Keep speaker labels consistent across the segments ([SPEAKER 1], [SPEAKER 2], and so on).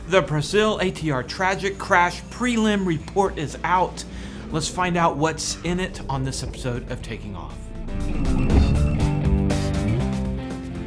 [SPEAKER 1] The Brazil ATR tragic crash prelim report is out. Let's find out what's in it on this episode of Taking Off.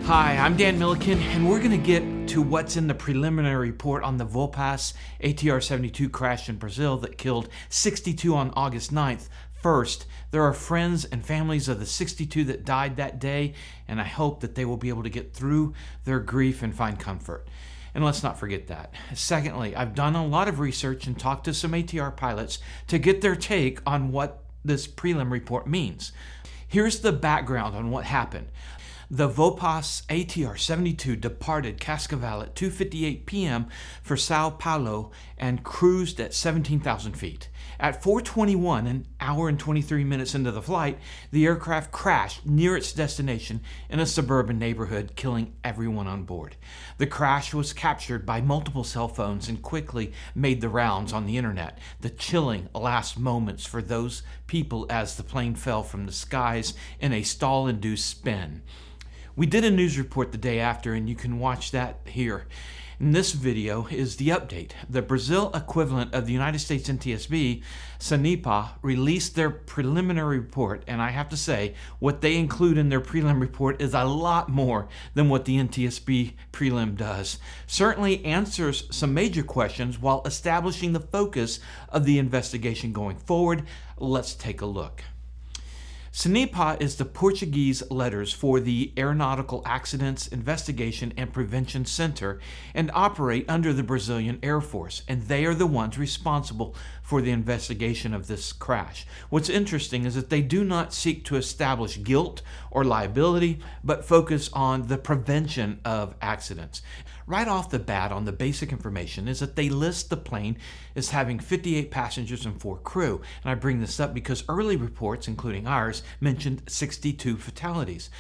[SPEAKER 1] Hi, I'm Dan Milliken, and we're going to get to what's in the preliminary report on the VoePass ATR 72 crash in Brazil that killed 62 on August 9th. First, there are friends and families of the 62 that died that day, and I hope that they will be able to get through their grief and find comfort. And let's not forget that. Secondly, I've done a lot of research and talked to some ATR pilots to get their take on what this prelim report means. Here's the background on what happened. The VoePass ATR 72 departed Cascavel at 2:58 p.m. for Sao Paulo and cruised at 17,000 feet. At 4:21, an hour and 23 minutes into the flight, the aircraft crashed near its destination in a suburban neighborhood, killing everyone on board. The crash was captured by multiple cell phones and quickly made the rounds on the internet. The chilling last moments for those people as the plane fell from the skies in a stall-induced spin. We did a news report the day after, and you can watch that here. In this video is the update. The Brazil equivalent of the United States NTSB, CENIPA, released their preliminary report, and I have to say, what they include in their prelim report is a lot more than what the NTSB prelim does. Certainly answers some major questions while establishing the focus of the investigation going forward. Let's take a look. CENIPA is the Portuguese letters for the Aeronautical Accidents Investigation and Prevention Center and operate under the Brazilian Air Force, and they are the ones responsible for the investigation of this crash. What's interesting is that they do not seek to establish guilt or liability, but focus on the prevention of accidents. Right off the bat on the basic information is that they list the plane as having 58 passengers and 4 crew. And I bring this up because early reports, including ours, mentioned 62 fatalities.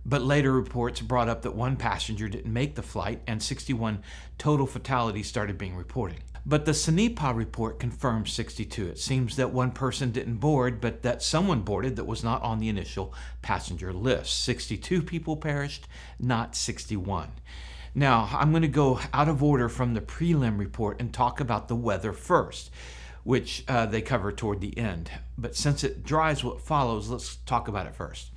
[SPEAKER 1] But later reports brought up that one passenger didn't make the flight and 61 total fatalities started being reported. But the CENIPA report confirms 62. It seems that one person didn't board, but that someone boarded that was not on the initial passenger list. 62 people perished, not 61. Now, I'm going to go out of order from the prelim report and talk about the weather first, which they cover toward the end. But since it drives what follows, let's talk about it first.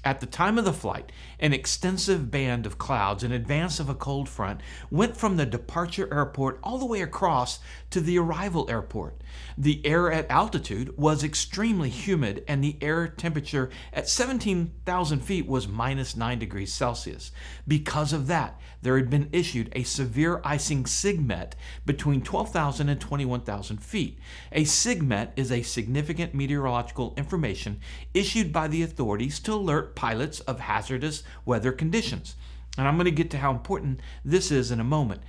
[SPEAKER 1] At the time of the flight, an extensive band of clouds in advance of a cold front went from the departure airport all the way across to the arrival airport. The air at altitude was extremely humid, and the air temperature at 17,000 feet was minus 9 degrees Celsius. Because of that, there had been issued a severe icing SIGMET between 12,000 and 21,000 feet. A SIGMET is a significant meteorological information issued by the authorities to alert pilots of hazardous weather conditions. And I'm going to get to how important this is in a moment.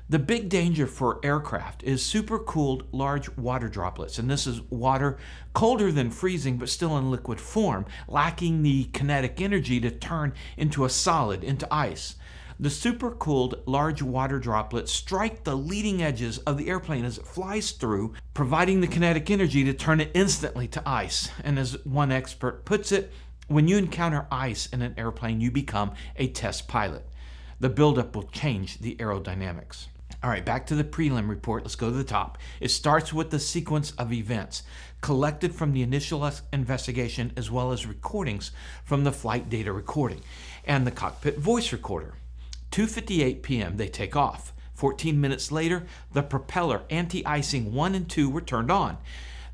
[SPEAKER 1] The big danger for aircraft is supercooled large water droplets, and this is water colder than freezing but still in liquid form, lacking the kinetic energy to turn into a solid, into ice. The supercooled large water droplets strike the leading edges of the airplane as it flies through, providing the kinetic energy to turn it instantly to ice. And as one expert puts it, when you encounter ice in an airplane, you become a test pilot. The buildup will change the aerodynamics. All right, back to the prelim report. Let's go to the top. It starts with the sequence of events collected from the initial investigation, as well as recordings from the flight data recording and the cockpit voice recorder. 2:58 p.m. they take off. 14 minutes later, the propeller anti-icing 1 and 2 were turned on.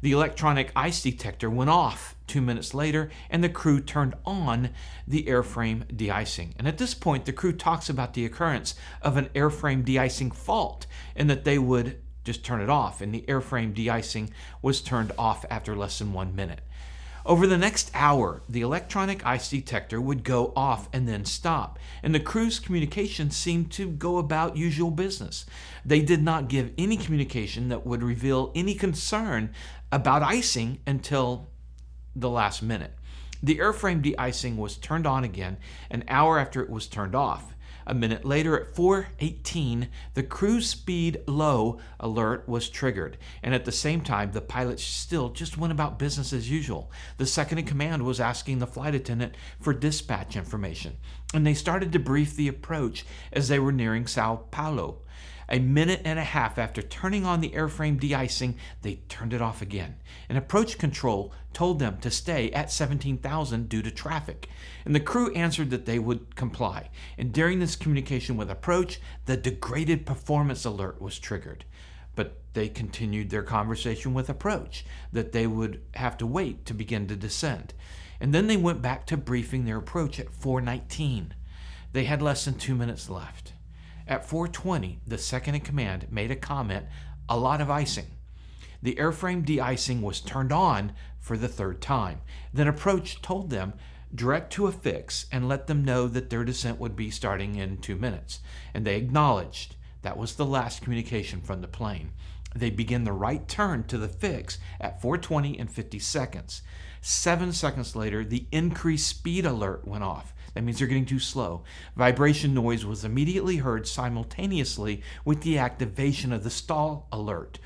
[SPEAKER 1] The electronic ice detector went off 2 minutes later, and the crew turned on the airframe de-icing. And at this point, the crew talks about the occurrence of an airframe de-icing fault and that they would just turn it off. And the airframe de-icing was turned off after less than 1 minute. Over the next hour, the electronic ice detector would go off and then stop, and the crew's communication seemed to go about usual business. They did not give any communication that would reveal any concern about icing until the last minute. The airframe de-icing was turned on again an hour after it was turned off. A minute later, at 4:18, the cruise speed low alert was triggered, and at the same time, the pilots still just went about business as usual. The second in command was asking the flight attendant for dispatch information, and they started to brief the approach as they were nearing Sao Paulo. A minute and a half after turning on the airframe de-icing, they turned it off again. And approach control told them to stay at 17,000 due to traffic. And the crew answered that they would comply. And during this communication with approach, the degraded performance alert was triggered. But they continued their conversation with approach that they would have to wait to begin to descend. And then they went back to briefing their approach at 4:19. They had less than 2 minutes left. At 4:20, the second in command made a comment, "A lot of icing." The airframe de-icing was turned on for the third time. Then approach told them direct to a fix and let them know that their descent would be starting in 2 minutes. And they acknowledged. That was the last communication from the plane. They begin the right turn to the fix at 4:20 and 50 seconds. 7 seconds later, the increased speed alert went off. That means they're getting too slow. Vibration noise was immediately heard simultaneously with the activation of the stall alert.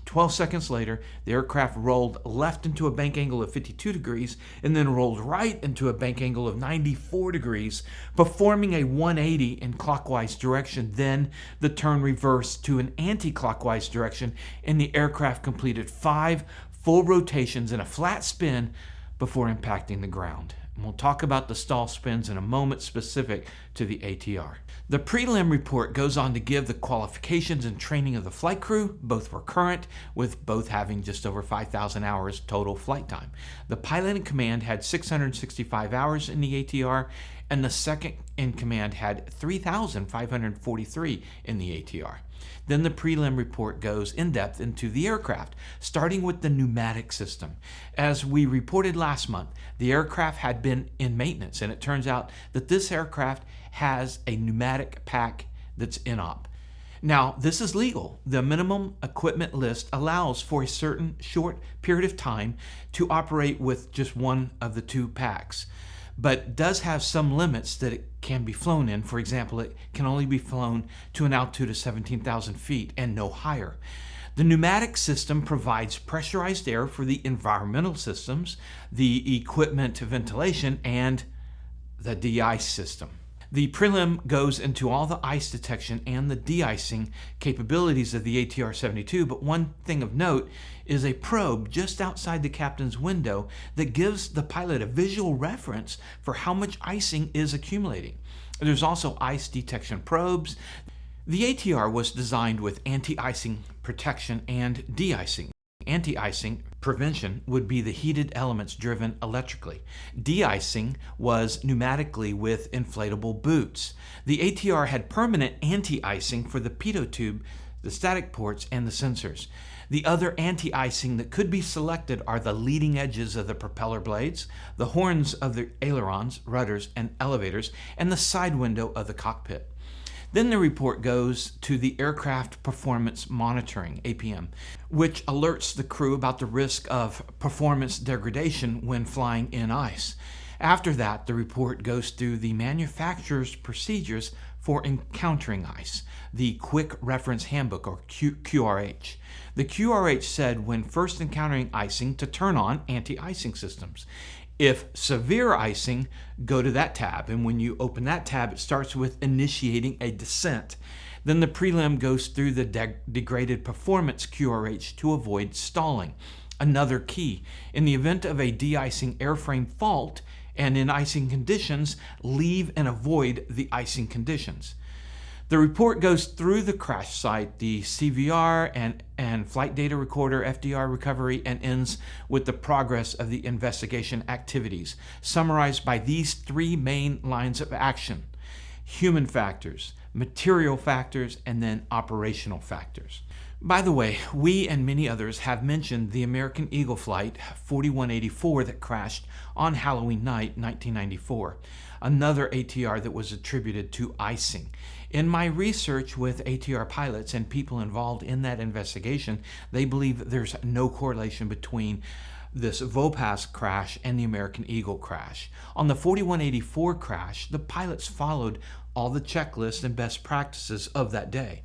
[SPEAKER 1] 12 seconds later, the aircraft rolled left into a bank angle of 52 degrees and then rolled right into a bank angle of 94 degrees, performing a 180 in clockwise direction. Then the turn reversed to an anti-clockwise direction, and the aircraft completed 5 full rotations in a flat spin before impacting the ground. And we'll talk about the stall spins in a moment specific to the ATR. The prelim report goes on to give the qualifications and training of the flight crew. Both were current, with both having just over 5,000 hours total flight time. The pilot in command had 665 hours in the ATR, and the second in command had 3,543 in the ATR. Then the prelim report goes in depth into the aircraft, starting with the pneumatic system. As we reported last month, the aircraft had been in maintenance, and it turns out that this aircraft has a pneumatic pack that's in-op. Now, this is legal. The minimum equipment list allows for a certain short period of time to operate with just one of the two packs, but does have some limits that it can be flown in. For example, it can only be flown to an altitude of 17,000 feet and no higher. The pneumatic system provides pressurized air for the environmental systems, the equipment ventilation, and the de-ice system. The prelim goes into all the ice detection and the de-icing capabilities of the ATR-72, but one thing of note is a probe just outside the captain's window that gives the pilot a visual reference for how much icing is accumulating. There's also ice detection probes. The ATR was designed with anti-icing protection and de-icing. Anti-icing prevention would be the heated elements driven electrically. De-icing was pneumatically with inflatable boots. The ATR had permanent anti-icing for the pitot tube, the static ports, and the sensors. The other anti-icing that could be selected are the leading edges of the propeller blades, the horns of the ailerons, rudders, and elevators, and the side window of the cockpit. Then the report goes to the Aircraft Performance Monitoring, APM, which alerts the crew about the risk of performance degradation when flying in ice. After that, the report goes through the manufacturer's procedures for encountering ice, the Quick Reference Handbook, or QRH. The QRH said when first encountering icing to turn on anti-icing systems. If severe icing, go to that tab, and when you open that tab, it starts with initiating a descent. Then the prelim goes through the degraded performance QRH to avoid stalling. Another key, in the event of a de-icing airframe fault and in icing conditions, leave and avoid the icing conditions. The report goes through the crash site, the CVR and flight data recorder, FDR recovery, and ends with the progress of the investigation activities, summarized by these 3 main lines of action: human factors, material factors, and then operational factors. By the way, we and many others have mentioned the American Eagle Flight 4184 that crashed on Halloween night, 1994, another ATR that was attributed to icing. In my research with ATR pilots and people involved in that investigation, they believe there's no correlation between this VoePass crash and the American Eagle crash. On the 4184 crash, the pilots followed all the checklists and best practices of that day.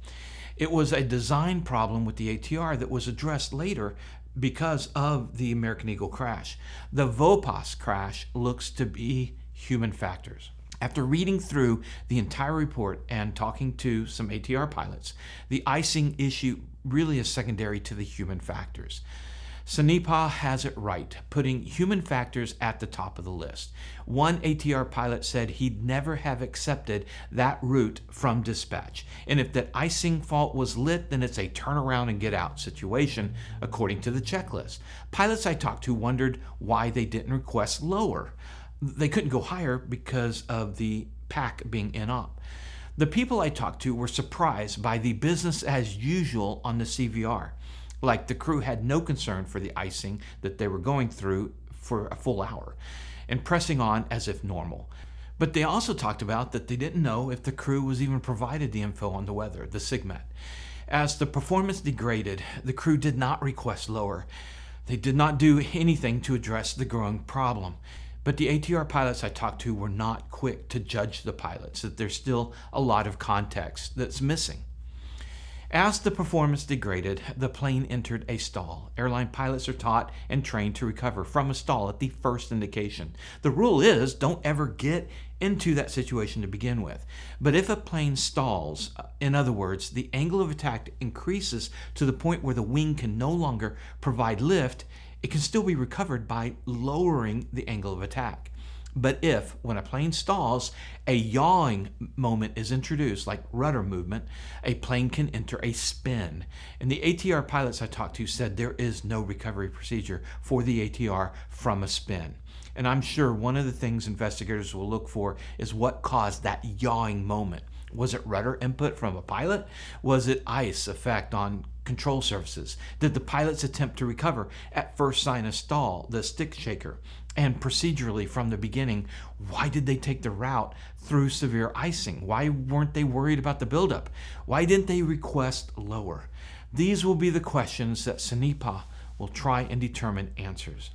[SPEAKER 1] It was a design problem with the ATR that was addressed later because of the American Eagle crash. The VoePass crash looks to be human factors. After reading through the entire report and talking to some ATR pilots, the icing issue really is secondary to the human factors. CENIPA has it right, putting human factors at the top of the list. One ATR pilot said he'd never have accepted that route from dispatch. And if that icing fault was lit, then it's a turn around and get out situation, according to the checklist. Pilots I talked to wondered why they didn't request lower. They couldn't go higher because of the pack being in op. The people I talked to were surprised by the business as usual on the CVR. Like the crew had no concern for the icing that they were going through for a full hour and pressing on as if normal. But they also talked about that they didn't know if the crew was even provided the info on the weather, the SIGMET. As the performance degraded, the crew did not request lower. They did not do anything to address the growing problem. But the ATR pilots I talked to were not quick to judge the pilots, that there's still a lot of context that's missing. As the performance degraded, the plane entered a stall. Airline pilots are taught and trained to recover from a stall at the first indication. The rule is don't ever get into that situation to begin with. But if a plane stalls, in other words, the angle of attack increases to the point where the wing can no longer provide lift, it can still be recovered by lowering the angle of attack. But if, when a plane stalls, a yawing moment is introduced, like rudder movement, a plane can enter a spin. And the ATR pilots I talked to said there is no recovery procedure for the ATR from a spin. And I'm sure one of the things investigators will look for is what caused that yawing moment. Was it rudder input from a pilot? Was it ice effect on control surfaces? Did the pilots attempt to recover at first sign of stall, the stick shaker? And procedurally from the beginning, why did they take the route through severe icing? Why weren't they worried about the buildup? Why didn't they request lower? These will be the questions that CENIPA will try and determine answers.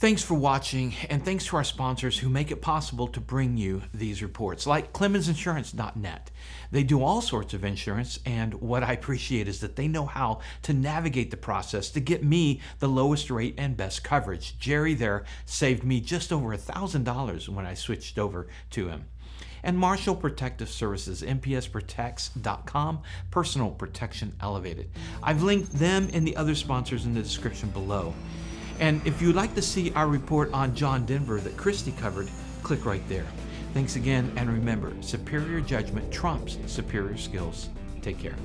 [SPEAKER 1] Thanks for watching, and thanks to our sponsors who make it possible to bring you these reports, like ClemensInsurance.net. They do all sorts of insurance, and what I appreciate is that they know how to navigate the process to get me the lowest rate and best coverage. Jerry there saved me just over $1,000 when I switched over to him. And Marshall Protective Services, mpsprotects.com, personal protection elevated. I've linked them and the other sponsors in the description below. And if you'd like to see our report on John Denver that Christy covered, click right there. Thanks again, and remember, superior judgment trumps superior skills. Take care.